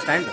Stand.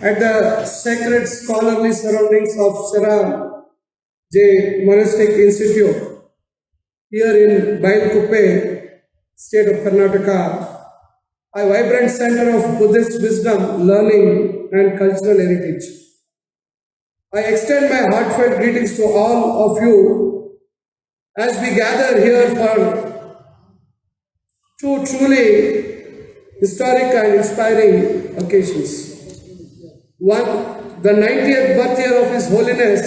At the sacred scholarly surroundings of Sera J. Monastic Institute, here in Bailkuppe, state of Karnataka, a vibrant center of Buddhist wisdom, learning and cultural heritage. I extend my heartfelt greetings to all of you as we gather here for two truly historic and inspiring occasions. One, the 90th birth year of His Holiness,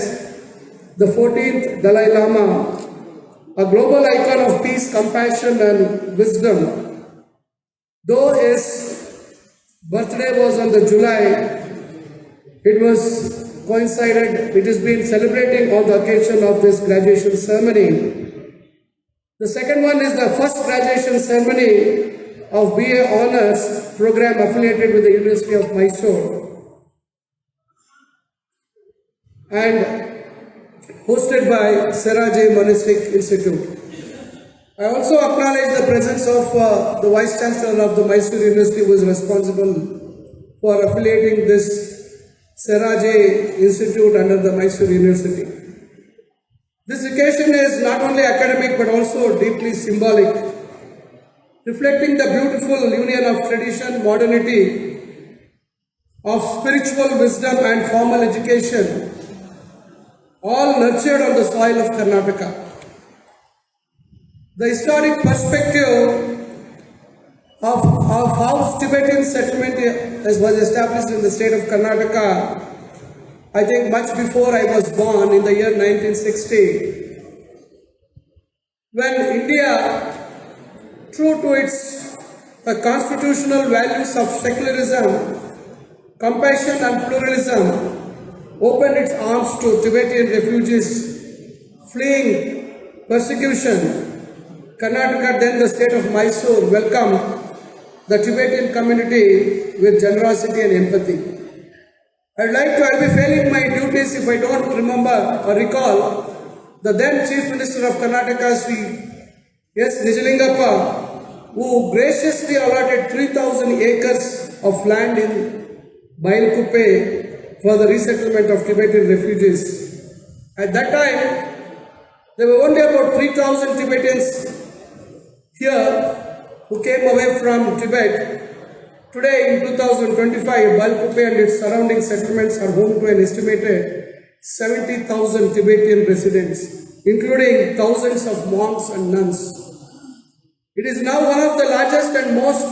the 14th Dalai Lama, a global icon of peace, compassion and wisdom. Though his birthday was on the July, it has been celebrating on the occasion of this graduation ceremony. The second one is the first graduation ceremony of BA Honours program affiliated with the University of Mysore and hosted by Sera J. Monastic Institute. I also acknowledge the presence of the Vice Chancellor of the Mysore University, who is responsible for affiliating this Sera J. Institute under the Mysore University. This occasion is not only academic but also deeply symbolic, reflecting the beautiful union of tradition, modernity, of spiritual wisdom and formal education, all nurtured on the soil of Karnataka. The historic perspective of how Tibetan settlement was established in the state of Karnataka, I think much before I was born in the year 1960, when India, true to its constitutional values of secularism, compassion and pluralism, opened its arms to Tibetan refugees fleeing persecution. Karnataka, then the state of Mysore, welcomed the Tibetan community with generosity and empathy. I'll be failing my duties if I don't remember or recall the then Chief Minister of Karnataka, Sri S. Nijalingappa, who graciously allotted 3,000 acres of land in Bailkuppe for the resettlement of Tibetan refugees. At that time, there were only about 3,000 Tibetans here who came away from Tibet. Today in 2025, Balkupe and its surrounding settlements are home to an estimated 70,000 Tibetan residents, including thousands of monks and nuns. It is now one of the largest and most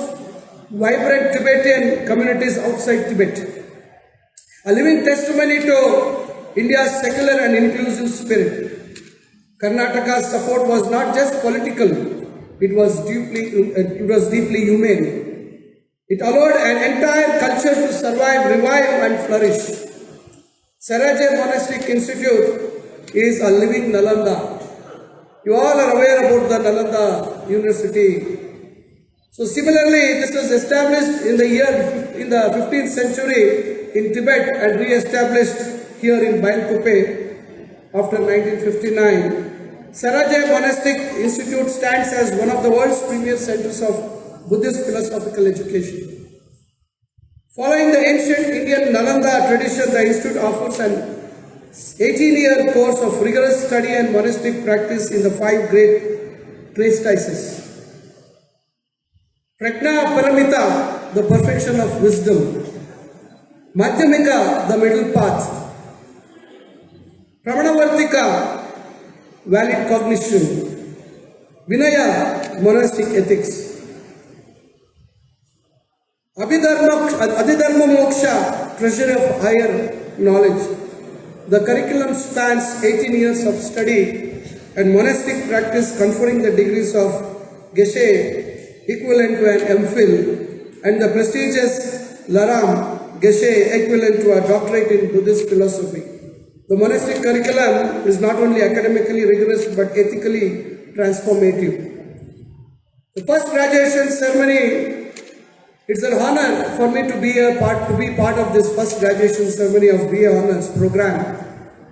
vibrant Tibetan communities outside Tibet, a living testimony to India's secular and inclusive spirit. Karnataka's support was not just political, it was deeply humane. It allowed an entire culture to survive, revive and flourish. Saraje Monastic Institute is a living Nalanda. You all are aware about the Nalanda University. So similarly, this was established in the 15th century in Tibet and re-established here in Bailkupe after 1959. Saraje Monastic Institute stands as one of the world's premier centers of Buddhist philosophical education. Following the ancient Indian Nalanda tradition, the institute offers an 18-year course of rigorous study and monastic practice in the 5 great treatises. Prajna Paramita, the perfection of wisdom. Madhyamika, the middle path. Pramanavartika, valid cognition. Vinaya, monastic ethics. Adhidharma Moksha, treasure of higher knowledge. The curriculum spans 18 years of study and monastic practice, conferring the degrees of Geshe, equivalent to an MPhil, and the prestigious Laram, Geshe, equivalent to a doctorate in Buddhist philosophy. The monastic curriculum is not only academically rigorous but ethically transformative. The first graduation ceremony, it's an honor for me to be part of this first graduation ceremony of BA Honours program,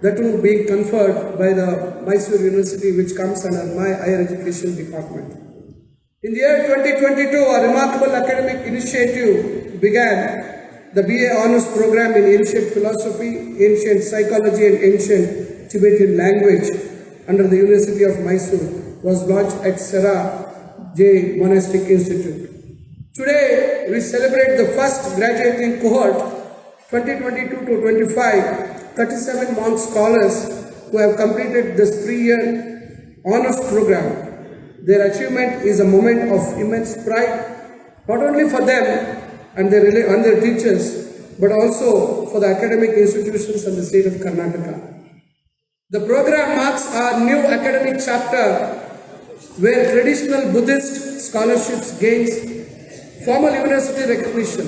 that too being conferred by the Mysore University, which comes under my higher education department. In the year 2022, a remarkable academic initiative began. The BA Honours program in Ancient Philosophy, Ancient Psychology and Ancient Tibetan Language under the University of Mysore was launched at Sera J Monastic Institute. Today, we celebrate the first graduating cohort, 2022 to 25, 37 monk scholars who have completed this 3-year honors program. Their achievement is a moment of immense pride, not only for them and their teachers, but also for the academic institutions and the state of Karnataka. The program marks our new academic chapter where traditional Buddhist scholarships gains formal university recognition.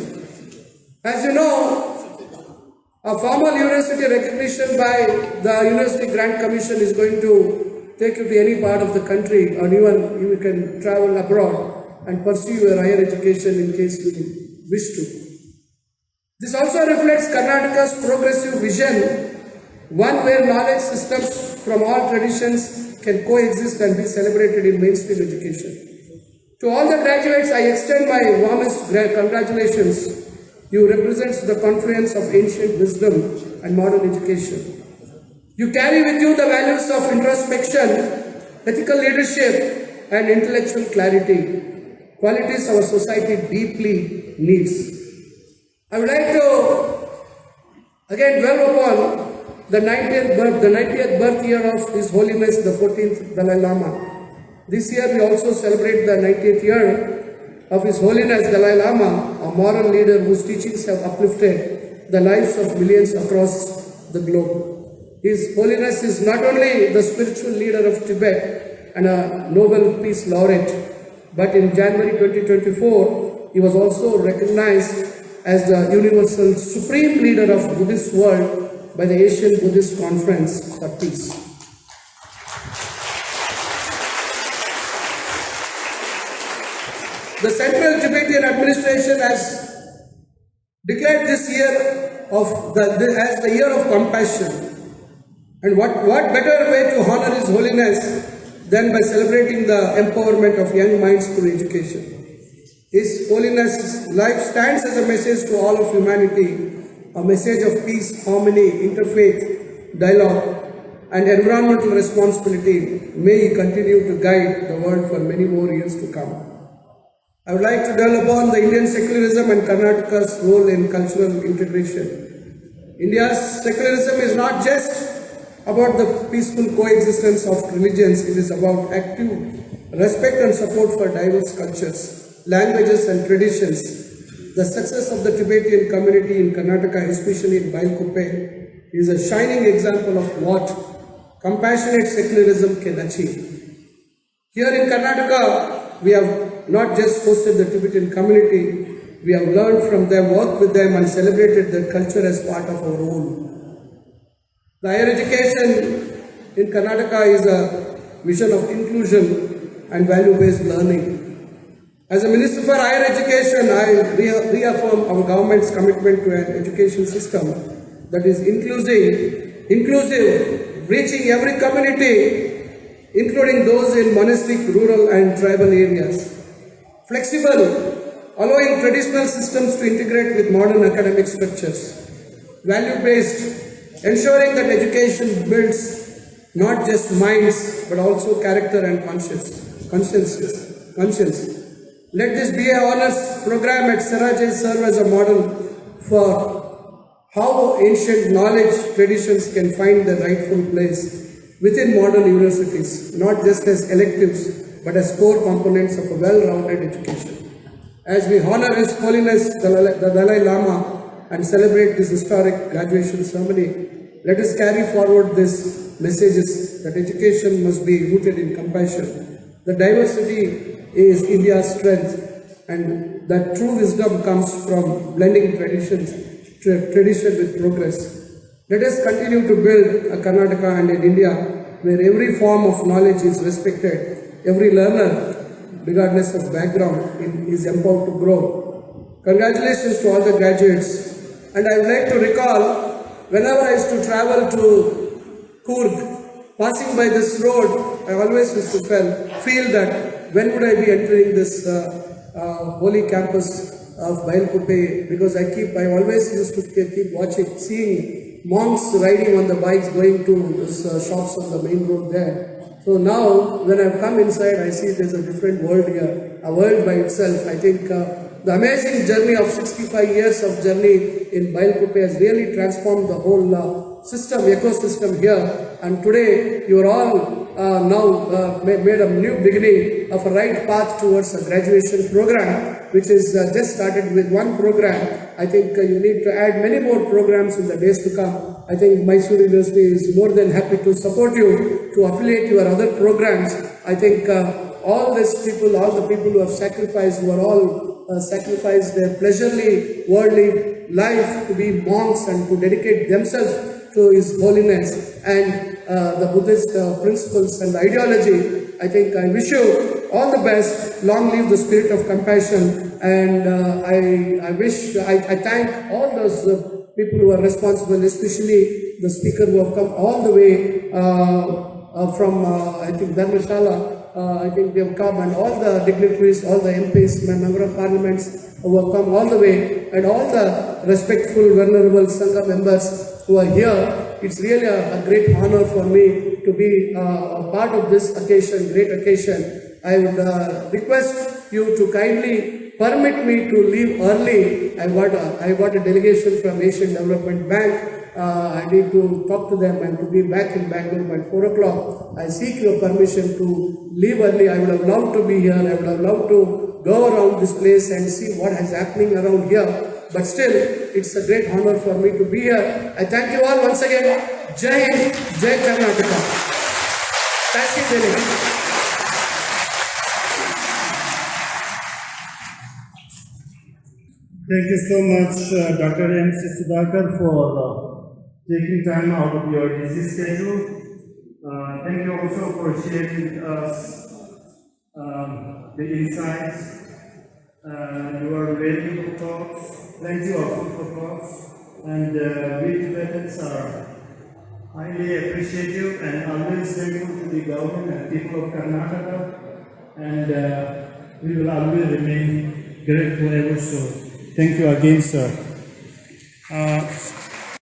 As you know, a formal university recognition by the University Grant Commission is going to take you to any part of the country, or even you can travel abroad and pursue your higher education in case you wish to. This also reflects Karnataka's progressive vision, one where knowledge systems from all traditions can coexist and be celebrated in mainstream education. To all the graduates, I extend my warmest congratulations. You represent the confluence of ancient wisdom and modern education. You carry with you the values of introspection, ethical leadership, and intellectual clarity, qualities our society deeply needs. I would like to again dwell upon the 90th birth year of His Holiness the 14th Dalai Lama. This year we also celebrate the 90th year of His Holiness Dalai Lama, a moral leader whose teachings have uplifted the lives of millions across the globe. His Holiness is not only the spiritual leader of Tibet and a Nobel Peace Laureate, but in January 2024, he was also recognized as the universal supreme leader of Buddhist world by the Asian Buddhist Conference for Peace. The Central Tibetan Administration has declared this year as the year of compassion. And what better way to honor His Holiness than by celebrating the empowerment of young minds through education. His Holiness' life stands as a message to all of humanity, a message of peace, harmony, interfaith, dialogue, and environmental responsibility may continue to guide the world for many more years to come. I would like to dwell upon the Indian secularism and Karnataka's role in cultural integration. India's secularism is not just about the peaceful coexistence of religions, it is about active respect and support for diverse cultures, languages and traditions. The success of the Tibetan community in Karnataka, especially in Bailkuppe, is a shining example of what compassionate secularism can achieve. Here in Karnataka, we have not just hosted the Tibetan community, we have learned from them, worked with them and celebrated their culture as part of our own. The higher education in Karnataka is a vision of inclusion and value-based learning. As a Minister for Higher Education, I reaffirm our government's commitment to an education system that is inclusive, reaching every community, including those in monastic, rural and tribal areas. Flexible, allowing traditional systems to integrate with modern academic structures. Value-based, ensuring that education builds not just minds but also character and conscience. Let this be an honors program at Siraj serve as a model for how ancient knowledge traditions can find their rightful place within modern universities, not just as electives but as core components of a well-rounded education. As we honor His Holiness the Dalai Lama and celebrate this historic graduation ceremony, let us carry forward these messages that education must be rooted in compassion. The diversity is India's strength, and that true wisdom comes from blending tradition with progress. Let us continue to build a Karnataka and an India where every form of knowledge is respected, every learner, regardless of background, is empowered to grow. Congratulations to all the graduates. And I would like to recall, whenever I used to travel to Coorg, passing by this road, I always used to feel that when would I be entering this holy campus of Bailkuppe, because I always used to keep watching, seeing monks riding on the bikes going to those shops on the main road there. So now when I've come inside, I see there's a different world here, a world by itself. I think the amazing journey of 65 years of journey in Bailkuppe has really transformed the whole ecosystem here. And today you are all made a new beginning of a right path towards a graduation program, which is just started with one program. I think you need to add many more programs in the days to come. I think Mysore University is more than happy to support you to affiliate your other programs. I think all the people who have sacrificed, who are all sacrificed their pleasurely worldly life to be monks and to dedicate themselves to His Holiness and the Buddhist principles and ideology. I think I wish you all the best. Long live the spirit of compassion. And I thank all those people who are responsible, especially the speaker who have come all the way from, I think, Dharmashala. I think they have come, and all the dignitaries, all the MPs, member of parliaments who have come all the way, and all the respectful, venerable Sangha members who are here. It's really a great honor for me to be a part of this occasion, great occasion. I would request you to kindly permit me to leave early. I got a delegation from Asian Development Bank. I need to talk to them and to be back in Bangalore by 4 o'clock. I seek your permission to leave early. I would have loved to be here. I would have loved to go around this place and see what is happening around here. But still, it's a great honor for me to be here. I thank you all once again. Jai Hind, Jai Karnataka. Thank you, Delegate. Thank you so much, Dr. M.C. Sudhakar, for taking time out of your busy schedule. Thank you also for sharing with us the insights. You are ready for talks, plenty of food for talks, and we Tibetans are highly appreciative and always thankful to the government and people of Karnataka, and we will always remain grateful ever so. Thank you again, sir.